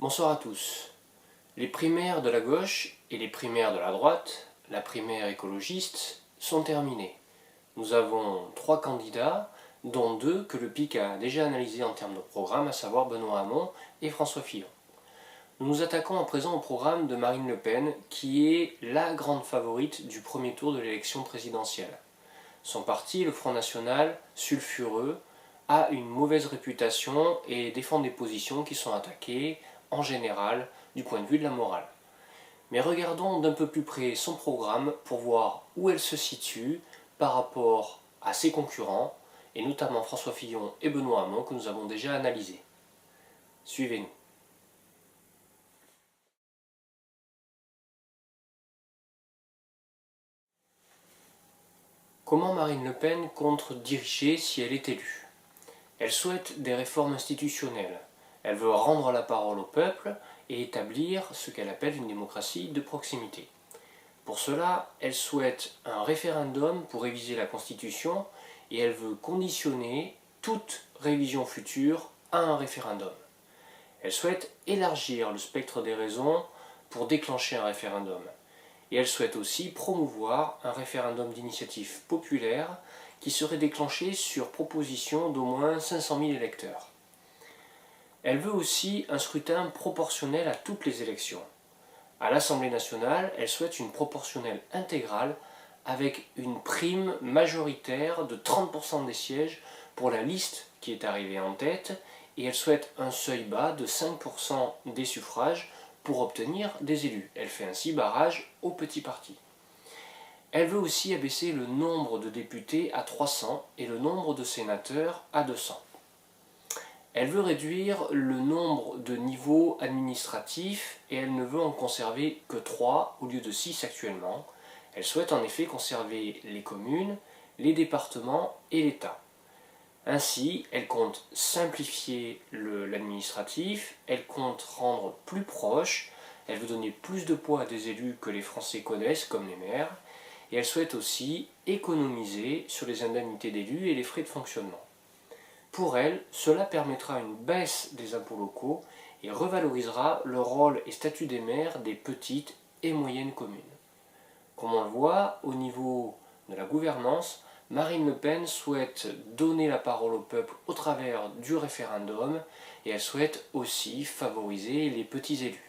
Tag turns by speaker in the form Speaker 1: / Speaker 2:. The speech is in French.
Speaker 1: Bonsoir à tous. Les primaires de la gauche et les primaires de la droite, la primaire écologiste, sont terminées. Nous avons 3 candidats, dont 2 que le PIC a déjà analysés en termes de programme, à savoir Benoît Hamon et François Fillon. Nous nous attaquons à présent au programme de Marine Le Pen, qui est la grande favorite du premier tour de l'élection présidentielle. Son parti, le Front National, sulfureux, a une mauvaise réputation et défend des positions qui sont attaquées, en général, du point de vue de la morale. Mais regardons d'un peu plus près son programme pour voir où elle se situe par rapport à ses concurrents, et notamment François Fillon et Benoît Hamon que nous avons déjà analysés. Suivez-nous. Comment Marine Le Pen compte diriger si elle est élue? Elle souhaite des réformes institutionnelles. Elle veut rendre la parole au peuple et établir ce qu'elle appelle une démocratie de proximité. Pour cela, elle souhaite un référendum pour réviser la Constitution et elle veut conditionner toute révision future à un référendum. Elle souhaite élargir le spectre des raisons pour déclencher un référendum. Et elle souhaite aussi promouvoir un référendum d'initiative populaire qui serait déclenché sur proposition d'au moins 500 000 électeurs. Elle veut aussi un scrutin proportionnel à toutes les élections. À l'Assemblée nationale, elle souhaite une proportionnelle intégrale avec une prime majoritaire de 30% des sièges pour la liste qui est arrivée en tête et elle souhaite un seuil bas de 5% des suffrages pour obtenir des élus. Elle fait ainsi barrage aux petits partis. Elle veut aussi abaisser le nombre de députés à 300 et le nombre de sénateurs à 200. Elle veut réduire le nombre de niveaux administratifs et elle ne veut en conserver que 3 au lieu de 6 actuellement. Elle souhaite en effet conserver les communes, les départements et l'État. Ainsi, elle compte simplifier l'administratif, elle compte rendre plus proche, elle veut donner plus de poids à des élus que les Français connaissent, comme les maires, et elle souhaite aussi économiser sur les indemnités d'élus et les frais de fonctionnement. Pour elle, cela permettra une baisse des impôts locaux et revalorisera le rôle et statut des maires des petites et moyennes communes. Comme on le voit, au niveau de la gouvernance, Marine Le Pen souhaite donner la parole au peuple au travers du référendum et elle souhaite aussi favoriser les petits élus.